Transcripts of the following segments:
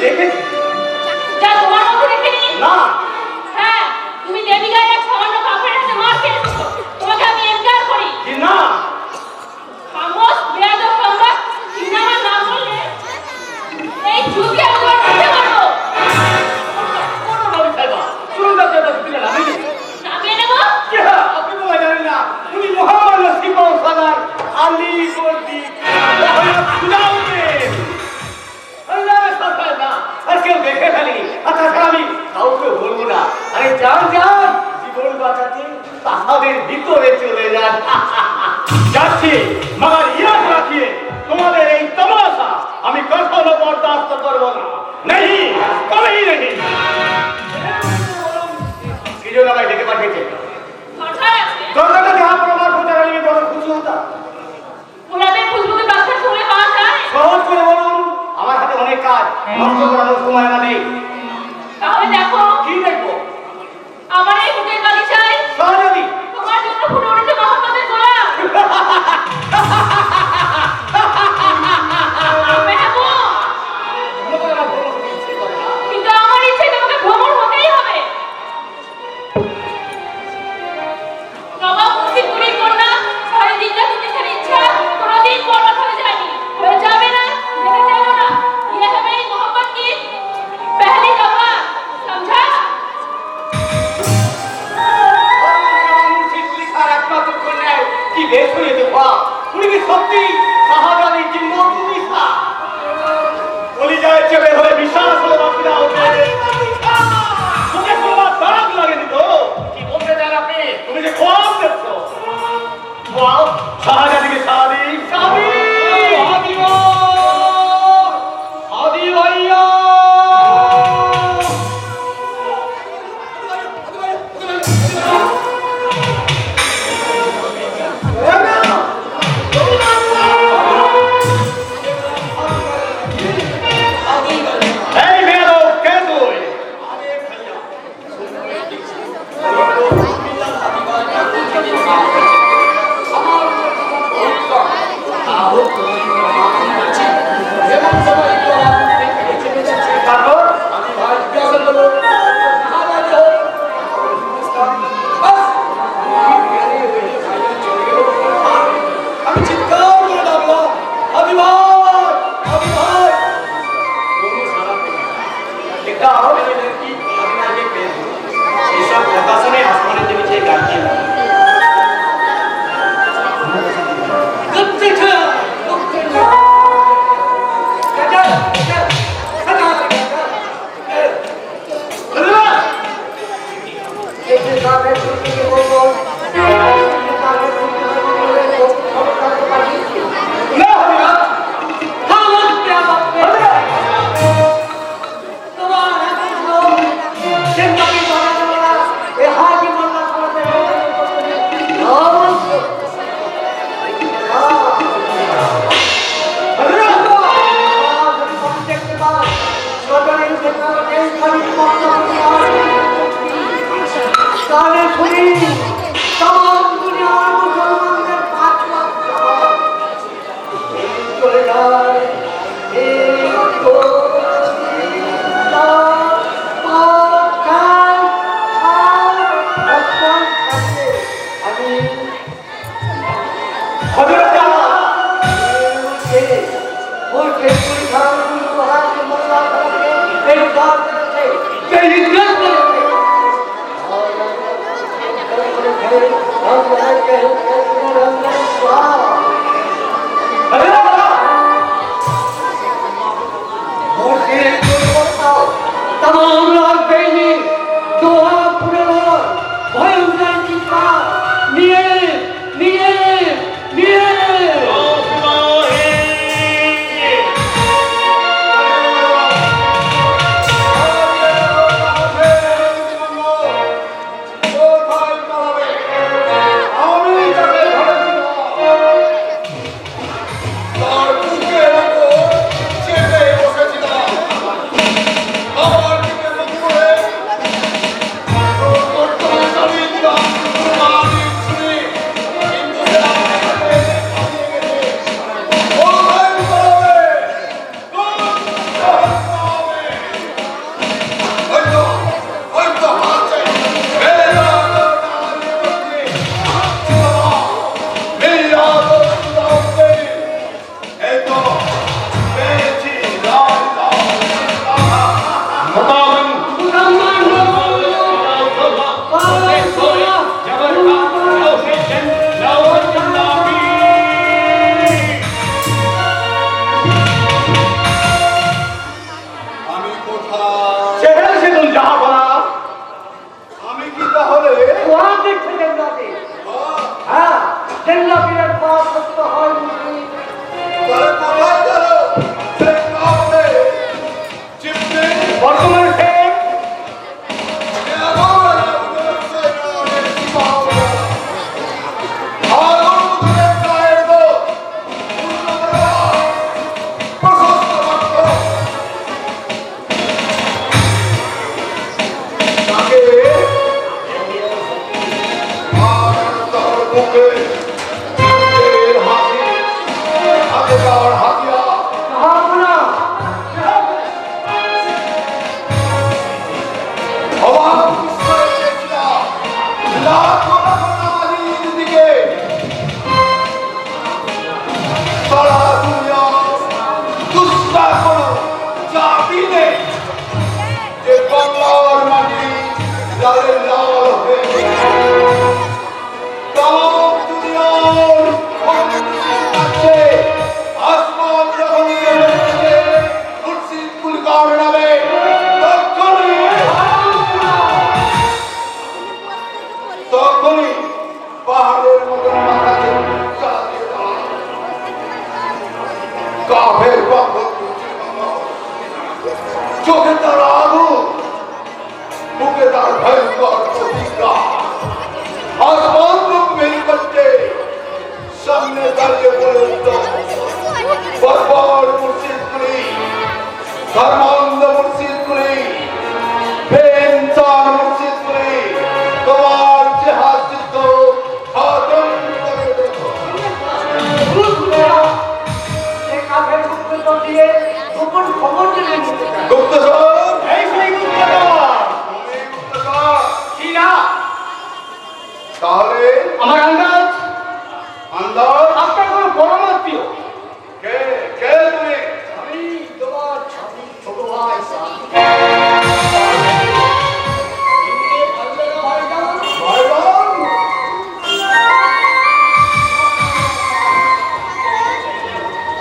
দেখেছি। যা তোমার মধ্যে দেখিনি? না। হ্যাঁ, তুমি দেবী গায়ে এক সামান্য কাপড়ের হাতে মার খেয়েছো। তোমাকে আমি এনকার করি। কি না? খামোশ বেয়াদব সম্রাট, তুমি আমার নাম বললে এই যুগে আমি তোমার মুখে মারবো। কোনো নবী সাহেবা, শুনুন না যে দিলেন আমি নামিয়ে নেবো? কি হ্যাঁ, আপনি তো জানেন না উনি মোহাম্মদ নসিবুল সালার আলী গোল্ডি সুলাউদ্দিন। আল্লাহ সাফায় না আর কেউ দেখে ফেলি। আচ্ছা আমি কাউকে বলবো না। আরে যান যান, জীবন বাঁচাতে তাহাদের ভিতরে চলে যান। যাচ্ছি, মगर ইয়াদ রাখিয়ে তোমাদের এই তমাশা আমি কখনো বরদাস্ত করবো না। नहीं, कभी नहीं। কি জন্য আমায় ডেকে পাঠিয়েছে? দরকার আছে। দরকারটা যা প্রমাণ প্রচার নিয়ে বড় খুশি হতাম। গোলাপের খুশবুকে বাসার সময় পাওয়া যায়? সহজ করে বলুন, আমার হাতে অনেক কাজ, নষ্ট করানোর সময় না নেই। তাহলে দেখো। কি দেখবো? আমার এই বুকের বাগিচায় সহযোগী তোমার জন্য ফুটে উঠেছে মোহাম্মদের গোলাপ। কিন্তু আমার ইচ্ছে তোমাকে ভ্রমণ হতেই হবে। নবাব মুন্সিপুরের কন্যা সাড়ে দিনটা তুমি ইচ্ছা কোনোদিন বড় হয়ে যায়নি, হয়ে যাবে না, যেতে চাইও না। ये है मेरी मोहब्बत की पहली दफा, समझा? একমাত্র কন্যায় কি বেশ হয়েছে বাপ, উনি কি সত্যি শাহজাদির কি নতুন নিশা? কলিজায় চেপে ধরে বিশ্বাস হলো বাকিরা হতে তোকে তোমার দাগ লাগেনি তো? কি বলতে চান আপনি? তুমি যে কম দেখছো বাপ, শাহজাদিকে শাদি শাদি শাদি ভাইয়া সেদিন যাহা বলা আমি কি তাহলে ওরা দেখছে জেন্দাপি। হ্যাঁ, জেন্দাপির পর সত্য হয় মুখী। তাহলে কোথায় গেল সেই কাউকে চিপতে বর্তমান সে ভাবনা আসমান যখন মুর্শিদকুল গান নামে তখনই পাহাড়ের মতো মাথাকে চালিয়ে দাঁড়ায় কাফের বান্ধব চোখে তার আগুন মুখে তার ভয়ঙ্কর প্রতিজ্ঞা আসমান মুখ মেরি করতে সামনে দাঁড়িয়ে পড়ে উঠল বর্বর মুর্শিদকুলি ধর্মান্ধ মুর্শিদকুলি বেইনসান মুর্শিদকুলি তোমার জেহাদ যুদ্ধ খতম করে দেখো সে কাফের গুপ্তচর দিয়ে গোপন খবর জেনে নিতে চায়। গুপ্তচর এই সেই গুপ্তচর তুমি গুপ্তচর কি না তাহলে আমার আন্দাজ আন্দাজ আপনার কোনো পরমাত্মীয় কে কে তুমি আমি তোমার ছোট ভাই ভাইবান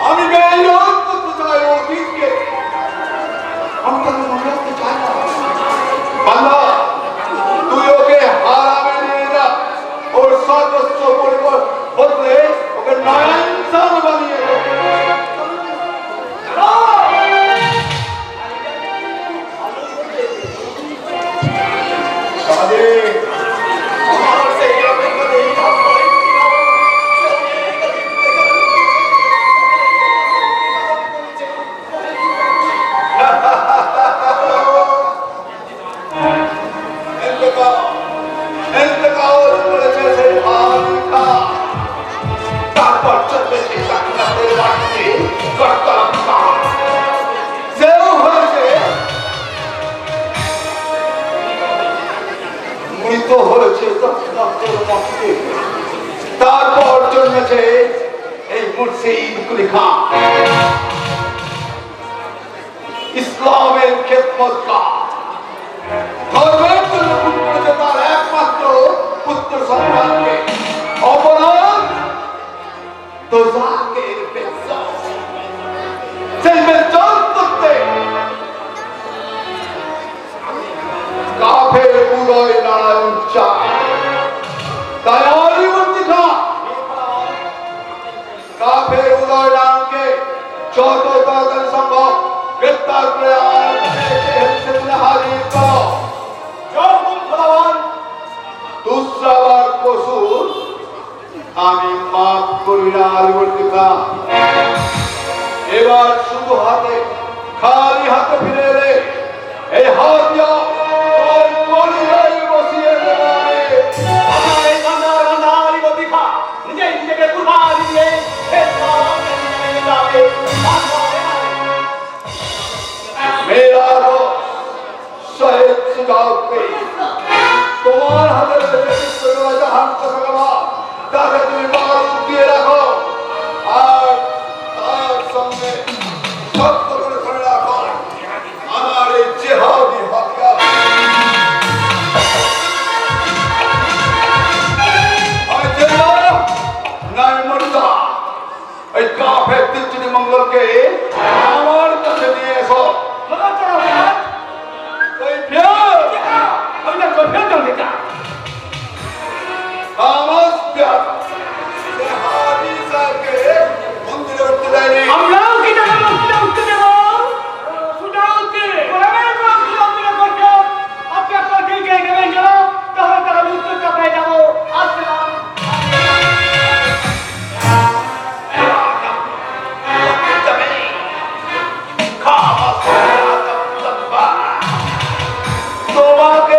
আমি বেইমান করতে চাই অতীতকে আমি তাকে মনে রাখতে চাই না বান্দা তুই ওকে হারামে নিয়ে যা ওর সর্বস্ব পরিবার বদলে ওকে নয়া ইনসান বানিয়ে দে। কাজে আমার সেই অভিজ্ঞতা এই কাজ করে इंतकाल করেছে সেই ভাষা তারপর চলবে সেই সাক্ষাতের বাড়িতে কর্তা সেও হয়েছে মৃত হয়েছে তারপর জন্মেছে এই মুর্শিদ কুলি খান ইসলামের খেদমতগার ধর্মের জন্য খুন করেছে তার একমাত্র পুত্র সন্তানকে অপরাধ দোজাখের বেজ্জত সেই বেজ্জত করতে কাফের উদয় নারায়ণ চায় তাই আলিবর্তী খান কাফের উদয় নারায়ণকে যত তাড়াতাড়ি সম্ভব গ্রেপ্তার করে আমার কাছে হাজির করো যখন খোদাবান दूसरा बार कसूर আমি মাফ করি না আলিবর্তী খান এবার শুধু হাতে খালি হাতে ফিরে এলে এই হাতিয়া ওই কলিজায় বসিয়ে দেবে আমার এই বান্দার বান্দারি বদিখা নিজেই নিজেকে কুরবানি দিয়ে শেষ পর্যন্ত নিজেকে যাবে मेरा तो शहीद सुझाव पे তোমার হাতে হাত থাকবা তাকে তুমি বারুদ দিয়ে রাখো আর তার সঙ্গে শক্ত করে ধরে রাখো আমার এই জেহাদি হাতিয়ার আমি জেলা নাই মরদা এই কাফের তিনটি মঙ্গলকে আমার কাছে নিয়ে এসো খোদা চলো ওই বেটা মন্দিরে উঠতে দেয়নি। আমরাও কি তাকে মন্দিরে উঠতে দেব? সুদাও কি? কোরআনের মন্দিরে মন্দিরে করছো? আপনি আপনার দিকে এগিয়ে যাও, তাহলে তারা উত্তরটা পেয়ে যাবো। আসলাম। তোমাকে